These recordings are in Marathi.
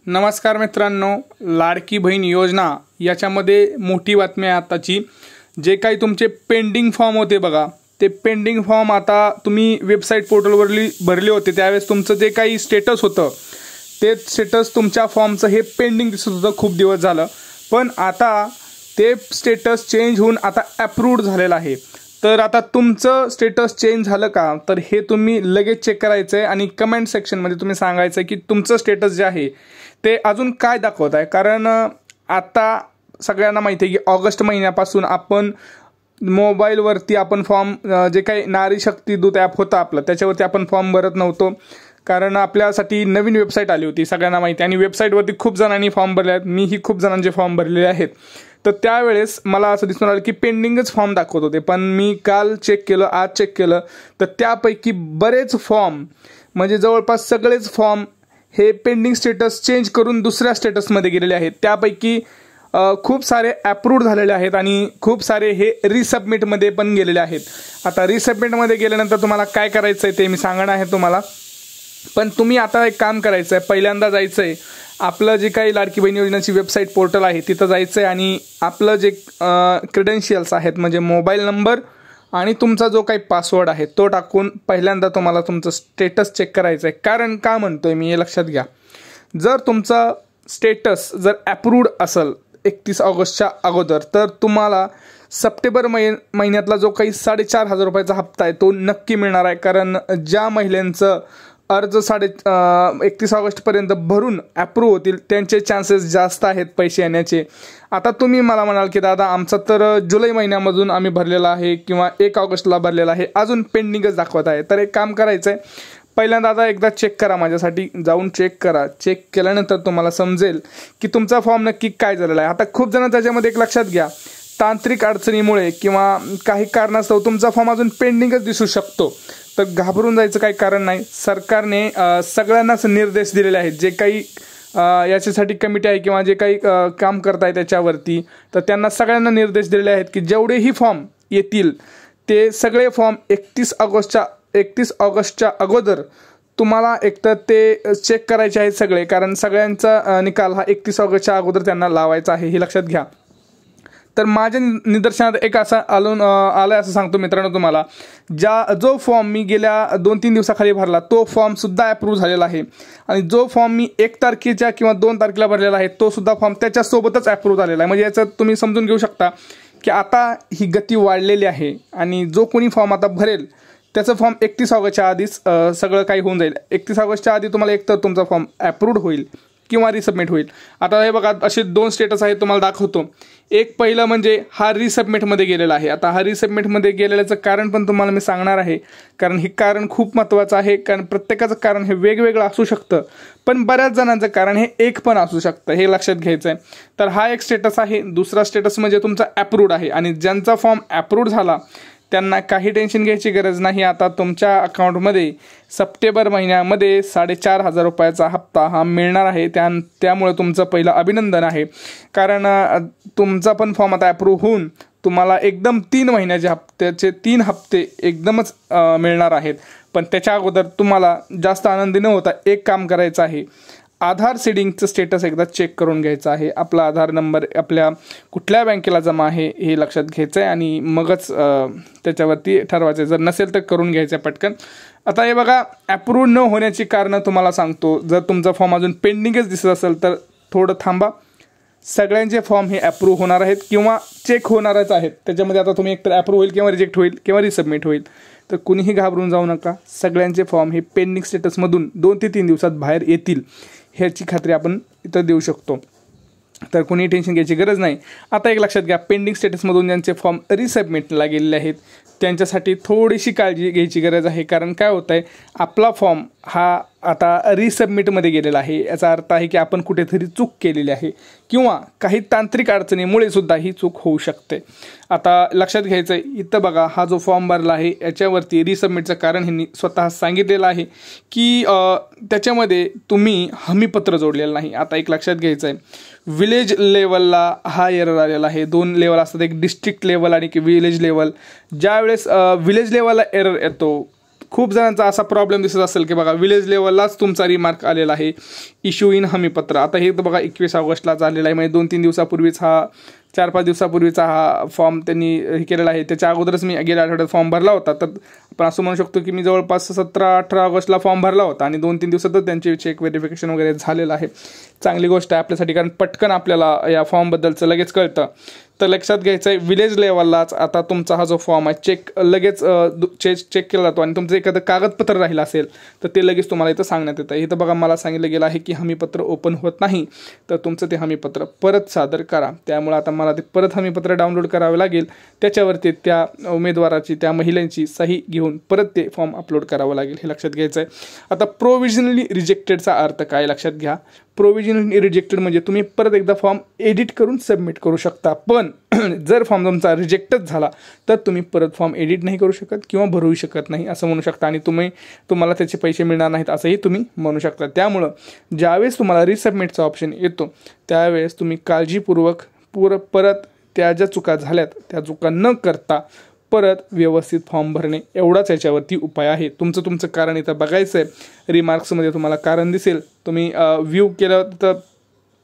नमस्कार मित्रांनो, लाडकी बहीण योजना याच्यामध्ये मोठी बातमी आहे आताची। जे काही तुमचे पेंडिंग फॉर्म होते बघा, ते पेंडिंग फॉर्म आता तुम्ही वेबसाईट पोर्टलवरली भरले होते, त्यावेळेस तुमचं जे काही स्टेटस होतं ते स्टेटस तुमच्या फॉर्मचं हे पेंडिंग दिसत होतं खूप दिवस झालं, पण आता ते स्टेटस चेंज होऊन आता अप्रूव्ड झालेलं आहे। तर आता तुमचं स्टेटस चेंज झालं का, तर हे तुम्ही लगेच चेक करायचं आहे आणि कमेंट सेक्शनमध्ये तुम्ही सांगायचं आहे की तुमचं स्टेटस जे आहे ते अजून काय दाखवत आहे। कारण आता सगळ्यांना माहिती आहे की ऑगस्ट महिन्यापासून आपण मोबाईलवरती आपण फॉर्म जे काही नारी शक्ती दूत ॲप होतं आपलं, त्याच्यावरती आपण फॉर्म भरत नव्हतो, कारण आपल्यासाठी नवीन वेबसाईट आली होती सगळ्यांना माहिती आहे। आणि वेबसाईटवरती खूप जणांनी फॉर्म भरले आहेत, मीही खूप जणांचे फॉर्म भरलेले आहेत। तर त्यावेळेस मला असं दिसून आलं की पेंडिंगच फॉर्म दाखवत होते, पण मी काल चेक केलं, आज चेक केलं, तर त्यापैकी बरेच फॉर्म म्हणजे जवळपास सगळेच फॉर्म हे पेंडिंग स्टेटस चेंज करून दुसऱ्या स्टेटसमध्ये गेलेले आहेत। त्यापैकी खूप सारे अप्रूव्ड झालेले आहेत आणि खूप सारे हे रिसबमिटमध्ये पण गेलेले आहेत। आता रिसबमिटमध्ये गेल्यानंतर तुम्हाला काय करायचं आहे ते मी सांगणार आहे तुम्हाला, पण तुम्ही आता एक काम करायचं आहे, पहिल्यांदा जायचं आहे आपलं जे काही लाडकी बहीण योजनेची वेबसाईट पोर्टल आहे तिथं जायचं आहे आणि आपलं जे क्रेडेन्शियल्स आहेत म्हणजे मोबाईल नंबर आणि तुमचा जो काही पासवर्ड आहे तो टाकून पहिल्यांदा तुम्हाला तुमचं स्टेटस चेक करायचं आहे। कारण का म्हणतोय मी हे लक्षात घ्या, जर तुमचा स्टेटस जर अप्रूव्ड असेल 31 ऑगस्टच्या अगोदर, तर तुम्हाला सप्टेंबर महिन्यातला जो काही 4,500 रुपयाचा हप्ता आहे तो नक्की मिळणार आहे। कारण ज्या महिलांचं अर्ज 31 ऑगस्टपर्यंत भरून अप्रूव्ह होतील त्यांचे चान्सेस जास्त आहेत पैसे येण्याचे। आता तुम्ही मला म्हणाल की दादा आमचा तर जुलै महिन्यामधून आम्ही भरलेला आहे किंवा 1 ऑगस्टला भरलेला आहे, अजून पेंडिंगच दाखवत आहे। तर एक काम करायचं आहे, पहिल्यांदा दादा एकदा चेक करा, माझ्यासाठी जाऊन चेक करा। चेक केल्यानंतर तुम्हाला समजेल की तुमचा फॉर्म नक्की काय झालेला आहे। आता खूप जण त्याच्यामध्ये एक लक्षात घ्या, तांत्रिक अडचणीमुळे किंवा काही कारणास्तव तुमचा फॉर्म अजून पेंडिंगच दिसू शकतो, तर घाबरून जायचं काही कारण नाही। सरकारने सगळ्यांनाच निर्देश दिलेले आहेत, जे काही याच्यासाठी कमिटी आहे किंवा जे काही काम करत आहे त्याच्यावरती, तर त्यांना सगळ्यांना निर्देश दिलेले आहेत की जेवढेही फॉर्म येतील ते सगळे फॉर्म 31 ऑगस्टच्या अगोदर तुम्हाला एकतर ते चेक करायचे आहेत सगळे, कारण सगळ्यांचा निकाल हा 31 ऑगस्टच्या अगोदर त्यांना लावायचा आहे, हे लक्षात घ्या। तर माझ्या निदर्शनात एक असा आलं असं सांगतो मित्रांनो तुम्हाला, जो फॉर्म मी गेल्या 2-3 दिवसाखाली भरला तो फॉर्मसुद्धा अप्रूव्ह झालेला आहे आणि जो फॉर्म मी 1 तारखेच्या किंवा 2 तारखेला भरलेला आहे तो सुद्धा फॉर्म त्याच्यासोबतच अप्रूव्ह झालेला आहे। म्हणजे याचं तुम्ही समजून घेऊ शकता की आता ही गती वाढलेली आहे आणि जो कोणी फॉर्म आता भरेल त्याचं फॉर्म 31 ऑगस्टच्या आधीच सगळं काही होऊन जाईल। 31 ऑगस्टच्या आधी तुम्हाला एकतर तुमचा फॉर्म अप्रूव्ड होईल किंवा रिसबमिट होईल। आता हे बघा, असे 2 स्टेटस आहेत तुम्हाला दाखवतो। एक पहिलं म्हणजे हा रिसबमिटमध्ये गेलेला आहे। आता हा रिसबमिटमध्ये गेलेल्याचं कारण पण तुम्हाला मी सांगणार आहे, कारण हे कारण खूप महत्त्वाचं आहे, कारण प्रत्येकाचं कारण हे वेगवेगळं असू शकतं, पण बऱ्याच जणांचं कारण हे एक पण असू शकतं, हे लक्षात घ्यायचं आहे। तर हा एक स्टेटस आहे। दुसरा स्टेटस म्हणजे तुमचा अप्रूव्ड आहे आणि ज्यांचा फॉर्म अप्रूव्ड झाला त्यांना काही टेन्शन घ्यायची गरज नाही। आता तुमच्या अकाउंटमध्ये सप्टेंबर महिन्यामध्ये 4,500 रुपयाचा हप्ता हा मिळणार आहे, त्यामुळे तुमचं पहिलं अभिनंदन आहे। कारण तुमचा पण फॉर्म आता अप्रूव्ह होऊन तुम्हाला एकदम 3 महिन्याचे हप्त्याचे 3 हप्ते एकदमच मिळणार आहेत। पण त्याच्या अगोदर तुम्हाला जास्त आनंदी न होता एक काम करायचं आहे, आधार सीडिंगचं स्टेटस एकदा चेक करून घ्यायचं आहे। आपला आधार नंबर आपल्या कुठल्या बँकेला जमा आहे हे लक्षात घ्यायचं आहे आणि मगच त्याच्यावरती ठरवायचं, जर नसेल तर करून घ्यायचं पटकन। आता हे बघा, अप्रूव्ह न होण्याची कारणं तुम्हाला सांगतो। जर तुमचा फॉर्म अजून पेंडिंगच दिसत असेल तर थोडं थांबा, सगळ्यांचे फॉर्म हे अप्रूव्ह होणार आहेत किंवा चेक होणारच आहेत। त्याच्यामध्ये आता तुम्ही एकतर अप्रूव्ह होईल किंवा रिजेक्ट होईल किंवा रिसबमिट होईल, तर कुणीही घाबरून जाऊ नका। सगळ्यांचे फॉर्म हे पेंडिंग स्टेटसमधून 2 ते 3 दिवसात बाहेर येतील, ह्याची खात्री आपण इथं देऊ शकतो, तर कुणी टेन्शन घ्यायची गरज नाही। आता एक लक्षात घ्या, पेंडिंग स्टेटसमधून ज्यांचे फॉर्म रिसबमिटला गेलेले आहेत त्यांच्यासाठी थोडीशी काळजी घ्यायची गरज आहे। कारण काय होतं आहे, आपला फॉर्म हा आता रिसबमिटमध्ये गेलेला आहे, याचा अर्थ आहे की आपण कुठेतरी चूक केलेली आहे किंवा काही तांत्रिक अडचणीमुळे सुद्धा ही चूक होऊ शकते। आता लक्षात घ्यायचं आहे, इथं बघा हा जो फॉर्म भरला आहे याच्यावरती रिसबमिटचं कारण ह्यांनी स्वतः सांगितलेलं आहे की त्याच्यामध्ये तुम्ही हमीपत्र जोडलेलं नाही। आता एक लक्षात घ्यायचं आहे, विलेज लेवलला हा एरर आलेला आहे। 2 लेवल असतात, एक डिस्ट्रिक्ट लेवल आणि एक विलेज लेवल। ज्यावेळेस विलेज लेवलला एरर येतो खूप जणांचा असा प्रॉब्लेम दिसत असेल की बघा विलेज लेवललाच तुमचा रिमार्क आलेला आहे, इश्यू इन हमीपत्र. आता हे तर बघा 21 ऑगस्टला झालेला आहे, म्हणजे 2-3 दिवसापूर्वीच 4-5 दिवसापूर्वीचा हा फॉर्म त्यांनी हे केलेला आहे. त्याच्या अगोदरच मी गेल्या आठवड्यात फॉर्म भरला होता. तर आपण असं म्हणू शकतो की मी जवळपास 17-18 ऑगस्टला फॉर्म भरला होता आणि 2-3 दिवसातच त्यांचे चेक व्हेरिफिकेशन वगैरे झालेलं आहे. चांगली गोष्ट आहे आपल्यासाठी, कारण पटकन आपल्याला या फॉर्मबद्दलचं लगेच कळतं. तर लक्षात घ्यायचं आहे, विलेज लेवललाच आता तुमचा हा जो फॉर्म आहे लगेच चेक केला जातो आणि तुमचं एखादं कागदपत्र राहिलं असेल तर ते लगेच तुम्हाला इथं सांगण्यात येतं. इथं बघा मला सांगितलं गेलं आहे की हमीपत्र ओपन होत नाही, तर तुमचं ते हमीपत्र परत सादर करा. त्यामुळे आता मला ते परत हमीपत्र डाउनलोड करावे लागेल, त्याच्यावरती त्या उमेदवाराची त्या महिलांची सही घेऊन परत ते फॉर्म अपलोड करावं लागेल, हे लक्षात घ्यायचं आहे. आता प्रोव्हिजनली रिजेक्टेडचा अर्थ काय लक्षात घ्या. प्रोव्हिजनली रिजेक्टेड म्हणजे तुम्ही परत एकदा फॉर्म एडिट करून सबमिट करू शकता, पण जर फॉर्म तुमचा रिजेक्टच झाला तर तुम्ही परत फॉर्म एडिट नाही करू शकत किंवा भरू शकत नाही असं म्हणू शकता, आणि तुम्हाला त्याचे पैसे मिळणार नाहीत असंही तुम्ही म्हणू शकता. त्यामुळं ज्यावेळेस तुम्हाला रिसबमिटचा ऑप्शन येतो त्यावेळेस तुम्ही काळजीपूर्वक परत त्या ज्या चुका झाल्यात त्या चुका न करता परत व्यवस्थित फॉर्म भरणे एवढाच याच्यावरती उपाय आहे. तुमचं कारण इथं बघायचं आहे. रिमार्क्समध्ये तुम्हाला कारण दिसेल, तुम्ही व्ह्यू केलं तर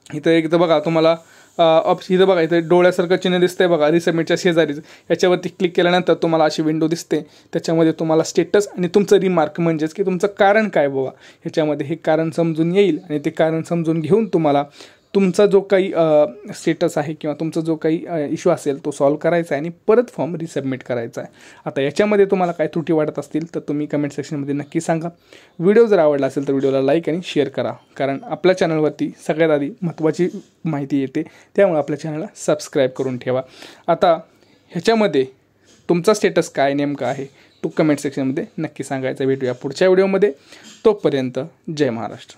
इथं एकदा बघा तुम्हाला इथं बघा इथं डोळ्यासारखं चिन्ह दिसतंय बघा रिसबमिटच्या शेजारीच. याच्यावरती क्लिक केल्यानंतर तुम्हाला अशी विंडो दिसते, त्याच्यामध्ये तुम्हाला स्टेटस आणि तुमचं रिमार्क म्हणजेच की तुमचं कारण काय बाबा ह्याच्यामध्ये हे कारण समजून येईल, आणि ते कारण समजून घेऊन तुम्हाला तुमचा जो काही स्टेटस आहे किंवा तुमचा जो काही इश्यू असेल तो सॉल्व्ह करायचा आहे आणि परत फॉर्म रिसबमिट करायचा आहे. आता याच्यामध्ये तुम्हाला काय त्रुटी वाटत असतील तर तुम्ही कमेंट सेक्शनमध्ये नक्की सांगा. व्हिडिओ जर आवडला असेल तर व्हिडिओला लाईक आणि शेअर करा, कारण आपल्या चॅनलवरती सगळ्यात आधी महत्त्वाची माहिती येते, त्यामुळे आपल्या चॅनलला सबस्क्राईब करून ठेवा. आता ह्याच्यामध्ये तुमचा स्टेटस काय नेमका आहे तो कमेंट सेक्शनमध्ये नक्की सांगायचा. भेटूया पुढच्या व्हिडिओमध्ये, तोपर्यंत जय महाराष्ट्र.